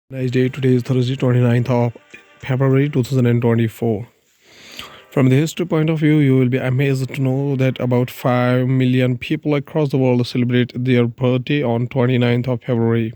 Nice day. Today is Thursday, 29th of February 2024. From the history point of view, you will be amazed to know that about 5 million people across the world celebrate their birthday on 29th of February.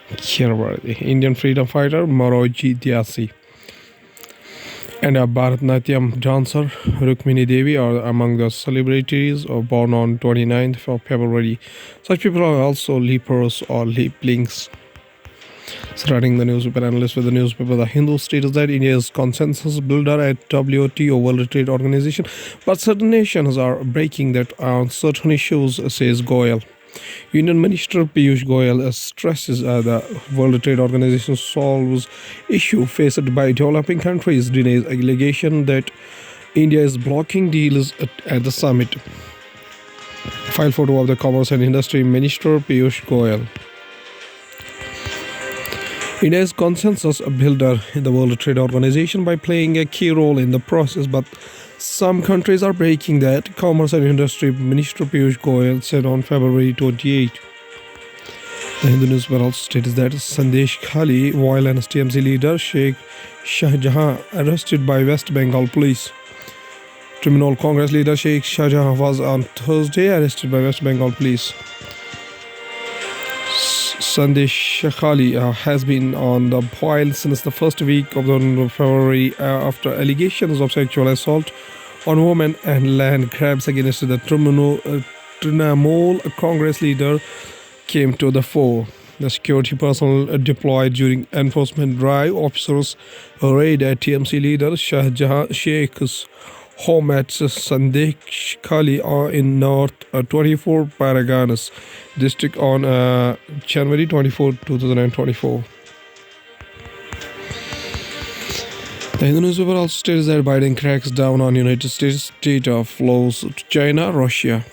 The Indian freedom fighter Morarji Desi and a Bharatanatyam dancer Rukmini Devi are among the celebrities born on 29th of February. Such people are also leapers or leaplings. Starting the newspaper analyst with the newspaper The Hindu states that India is consensus builder at WTO World Trade Organization, but certain nations are breaking that on certain issues, says Goyal. Union Minister Piyush Goyal stresses the World Trade Organization solves issue faced by developing countries, denies allegation that India is blocking deals at the summit. File photo of the Commerce and Industry Minister Piyush Goyal. India is consensus builder in the World Trade Organization by playing a key role in the process, but some countries are breaking that, Commerce and Industry Minister Piyush Goyal said on February 28. The Hindu newspaper also states that Sandesh Khali, violent TMC leader Sheikh Shahjahan, arrested by West Bengal police. Trinamool Congress leader Sheikh Shahjahan was on Thursday arrested by West Bengal police. Sandesh Khali has been on the boil since the first week of February after allegations of sexual assault on women and land grabs against the Trinamool Congress leader came to the fore. The security personnel deployed during enforcement drive officers raided TMC leader Shahjahan Sheikh's home at Sandesh Khali in North 24 Paraganas district on January 24, 2024. The Hindu newspaper also states that Biden cracks down on United States data flows to China, Russia.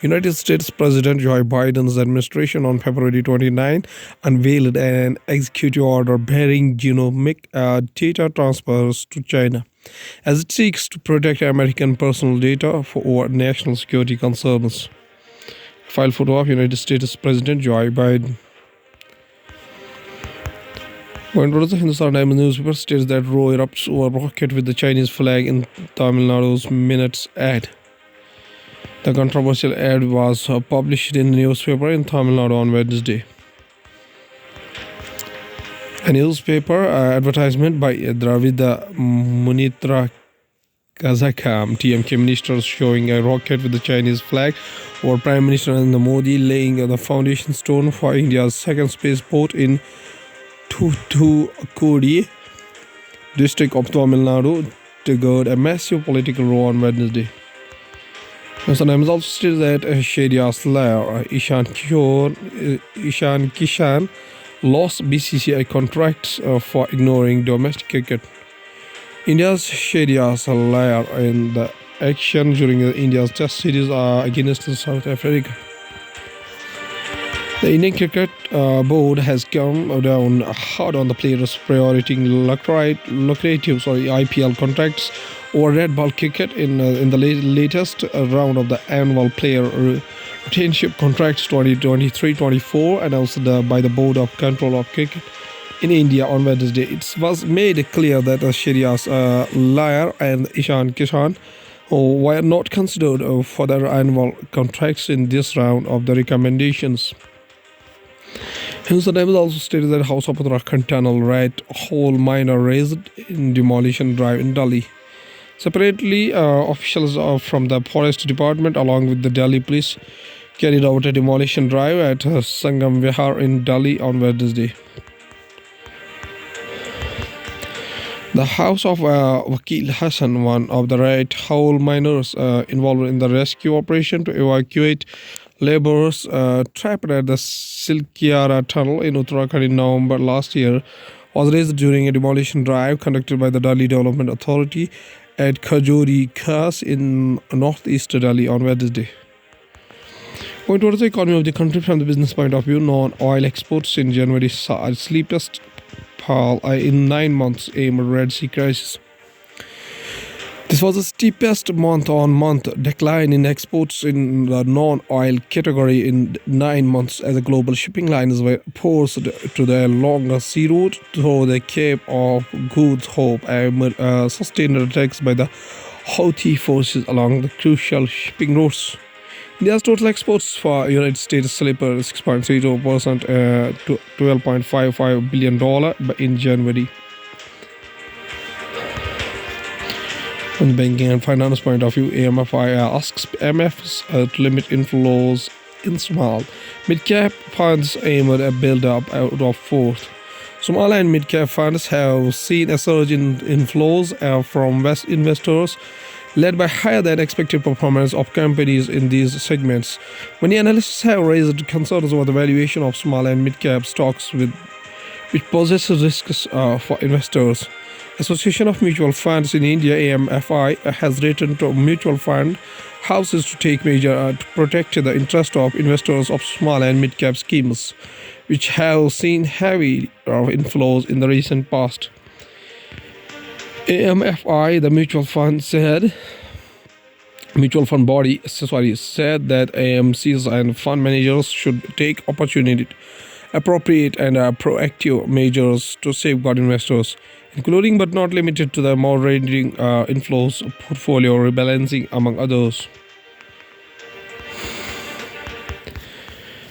United States President Joe Biden's administration on February 29 unveiled an executive order barring genomic data transfers to China, as it seeks to protect American personal data for national security concerns. File photo of United States President Joe Biden. Going to the Hindustan Times newspaper states that row erupts over rocket with the Chinese flag in Tamil Nadu's Minutes ad. The controversial ad was published in the newspaper in Tamil Nadu on Wednesday. A newspaper advertisement by Dravida Munitra Kazakam, TMK ministers, showing a rocket with the Chinese flag, or Prime Minister Narendra Modi laying the foundation stone for India's second spaceport in Thoothukudi district of Tamil Nadu, triggered a massive political row on Wednesday. The name is also stated that Shahryar's layer Ishan Kishan lost BCCI contracts for ignoring domestic cricket. India's Shahryar's layer in the action during India's Test series against South Africa. The Indian Cricket Board has come down hard on the players prioritizing lucrative IPL contracts or red ball cricket in the latest round of the annual player retainship contracts 2023-24 announced by the Board of Control of Cricket in India on Wednesday. It was made clear that Shahryar's Lair and Ishan Kishan were not considered for their annual contracts in this round of the recommendations. Hindustan Times also stated that House of Uttarakhand tunnel rat hole miner raised in demolition drive in Delhi. Separately, officials from the Forest Department along with the Delhi Police carried out a demolition drive at Sangam Vihar in Delhi on Wednesday. The house of Wakil Hassan, one of the rat hole miners involved in the rescue operation to evacuate laborers trapped at the Silkiara tunnel in Uttarakhand in November last year, was raised during a demolition drive conducted by the Delhi Development Authority at Khajuri Khas in northeast Delhi on Wednesday. Going towards the economy of the country from the business point of view, non-oil exports in January saw its steepest fall in 9 months amid Red Sea crisis. This was the steepest month-on-month decline in exports in the non-oil category in 9 months as the global shipping lines were forced to the longer sea route through the Cape of Good Hope amid sustained attacks by the Houthi forces along the crucial shipping routes. India's total exports for United States slipped 6.32% to $12.55 billion in January. From the banking and finance point of view, AMFI asks MFs to limit inflows in small mid-cap funds aimed at build-up out of fourth. Small and mid-cap funds have seen a surge in inflows from West investors, led by higher than expected performance of companies in these segments. Many analysts have raised concerns over the valuation of small and mid-cap stocks which poses risks for investors. Association of Mutual Funds in India (AMFI) has written to mutual fund houses to take measures to protect the interest of investors of small and mid-cap schemes, which have seen heavy inflows in the recent past. AMFI, the mutual fund body, said that AMCs and fund managers should take appropriate and proactive measures to safeguard investors, including but not limited to the moderating inflows, portfolio rebalancing, among others.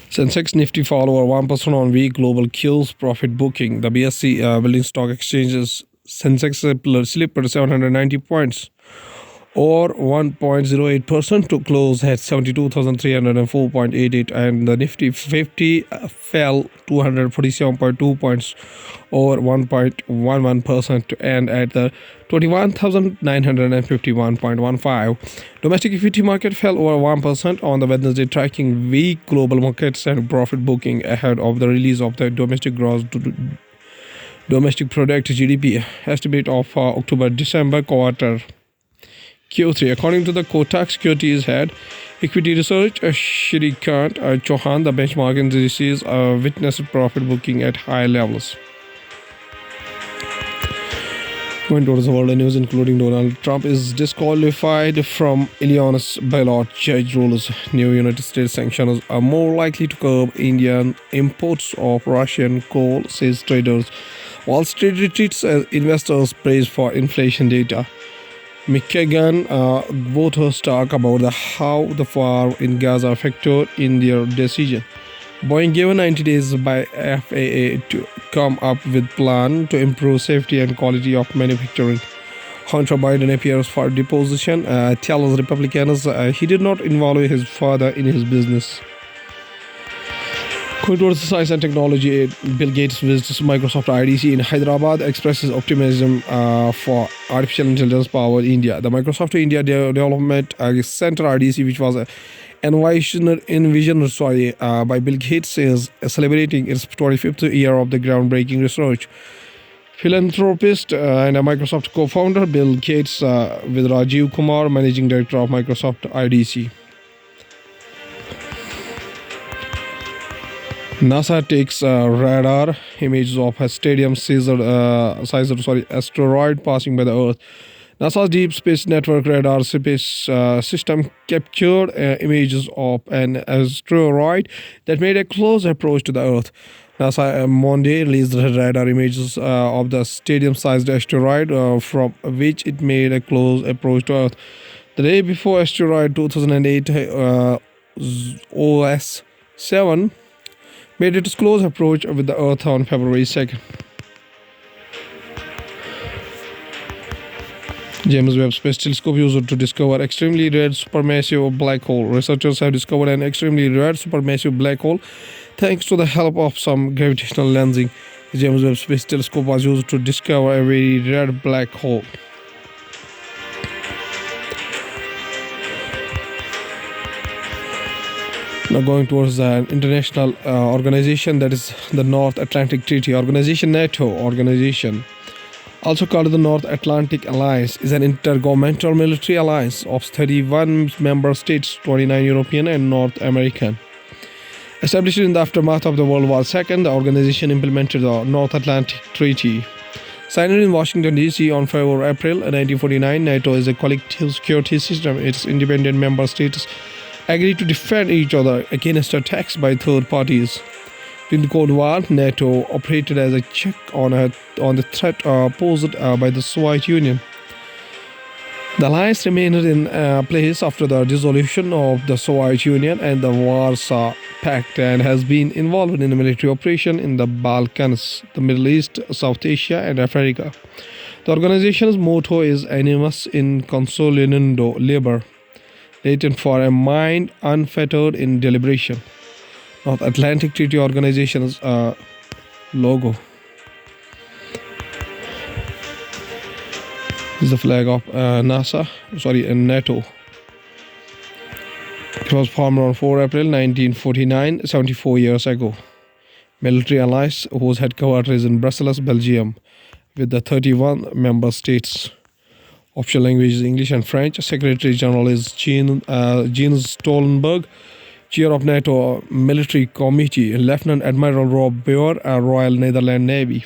Sensex Nifty fall over 1% on weak global cues profit booking. The BSE building stock exchanges Sensex slipped 790 points or 1.08% to close at 72,304.88, and the Nifty 50 fell 247.2 points or 1.11% to end at the 21,951.15. Domestic equity market fell over 1% on the Wednesday, tracking weak global markets and profit booking ahead of the release of the domestic product (GDP) estimate of October-December quarter. Q3. According to the Kotak Securities Head Equity Research, Shrikant Chauhan, the benchmark indices witnessed profit booking at high levels. Going towards the world news, including Donald Trump is disqualified from Illinois ballot. Judge rules new United States sanctions are more likely to curb Indian imports of Russian coal, says traders. Wall Street retreats as investors praise for inflation data. Michigan voters talk about how the war in Gaza factored in their decision. Boeing given 90 days by FAA to come up with plan to improve safety and quality of manufacturing. Hunter Biden appears for deposition, tells Republicans he did not involve his father in his business. Going towards the science and technology, Bill Gates visits Microsoft IDC in Hyderabad, expresses optimism for artificial intelligence powered India. The Microsoft India Development Center IDC, which was envisioned by Bill Gates, is celebrating its 25th year of the groundbreaking research. Philanthropist and a Microsoft co-founder, Bill Gates with Rajiv Kumar, managing director of Microsoft IDC. NASA takes radar images of a sized asteroid passing by the Earth. NASA's Deep Space Network radar space system captured images of an asteroid that made a close approach to the Earth. NASA Monday released the radar images of the stadium-sized asteroid from which it made a close approach to Earth. The day before asteroid 2008 OS-7 made its close approach with the Earth on February 2nd. James Webb Space Telescope used to discover extremely rare supermassive black hole. Researchers have discovered an extremely rare supermassive black hole thanks to the help of some gravitational lensing. The James Webb Space Telescope was used to discover a very rare black hole. Now going towards an international organization, that is the North Atlantic Treaty Organization. NATO organization, also called the North Atlantic Alliance, is an intergovernmental military alliance of 31 member states, 29 European and North American. Established in the aftermath of the World War II, the organization implemented the North Atlantic Treaty Signed in Washington, D.C. on February April 1949, NATO is a collective security system. Its independent member states agree to defend each other against attacks by third parties. During the Cold War, NATO operated as a check on the threat posed by the Soviet Union. The alliance remained in place after the dissolution of the Soviet Union and the Warsaw Pact, and has been involved in military operations in the Balkans, the Middle East, South Asia, and Africa. The organization's motto is Animus in Consolidando Liber, Latin for a mind unfettered in deliberation. North Atlantic Treaty Organization's logo. This is the flag of NATO. It was formed on 4 April 1949, 74 years ago. Military alliance whose headquarters is in Brussels, Belgium, with the 31 member states. Official languages English and French. Secretary General is Jens Stoltenberg. Chair of NATO Military Committee, Lieutenant Admiral Rob Boer, Royal Netherlands Navy.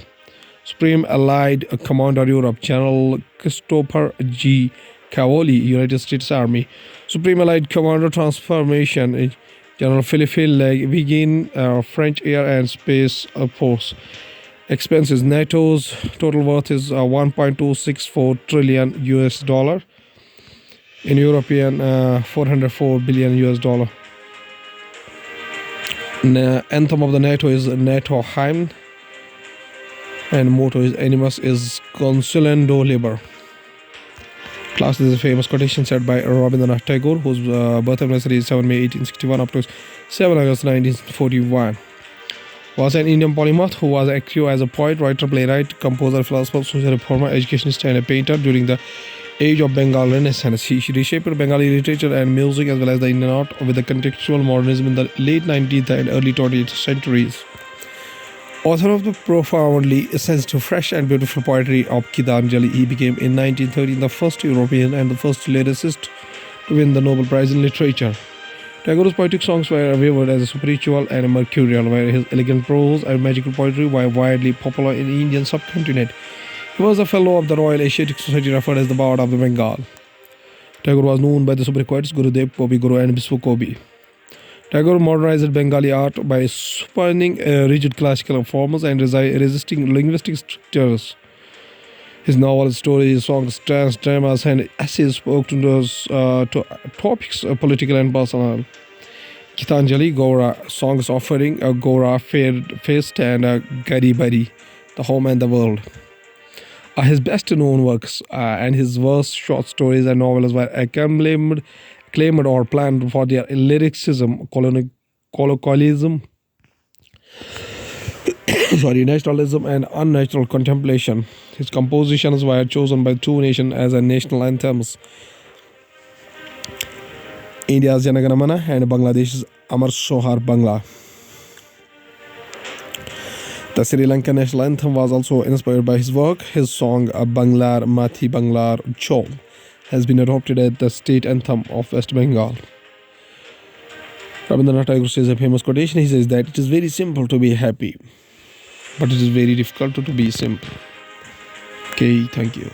Supreme Allied Commander Europe, General Christopher G. Cavoli, United States Army. Supreme Allied Commander Transformation, General Philippe Vigin, French Air and Space Force. Expenses: NATO's total worth is 1.264 trillion US dollar. In European, 404 billion US dollar. Anthem of the NATO is NATO Hymn, and motto is Animus is Consolidando Liber. Class is a famous quotation said by Rabindranath Tagore, whose birth anniversary is 7 May 1861 up to 7 August 1941. Was an Indian polymath who was active as a poet, writer, playwright, composer, philosopher, social reformer, educationist, and a painter during the age of Bengal Renaissance. He reshaped Bengali literature and music as well as the Indian art with the contextual modernism in the late 19th and early 20th centuries. Author of the profoundly sensitive, fresh and beautiful poetry of Gitanjali, he became in 1913 the first European and the first lyricist to win the Nobel Prize in Literature. Tagore's poetic songs were viewed as spiritual and mercurial, while his elegant prose and magical poetry were widely popular in the Indian subcontinent. He was a fellow of the Royal Asiatic Society, referred as the Bard of the Bengal. Tagore was known by the sobriquets Gurudev, Kobi Guru and Biswa Kobi. Tagore modernized Bengali art by spurning rigid classical forms and resisting linguistic structures. His novels, stories, songs, dramas, and essays spoke to topics political and personal. Gitanjali, Gaura, songs offering a Gaura feast and a Garibari, the home and the world, are his best known works, and his verse, short stories, and novels were acclaimed or planned for their lyricism, colloquialism, naturalism, and unnatural contemplation. His compositions were chosen by two nations as national anthems: India's Jana Gana Mana and Bangladesh's Amar Sohar Bangla. The Sri Lankan national anthem was also inspired by his work. His song Banglar Mathi Banglar Chol has been adopted as the state anthem of West Bengal. Rabindranath Tagore says a famous quotation. He says that it is very simple to be happy, but it is very difficult to be simple. Okay, thank you.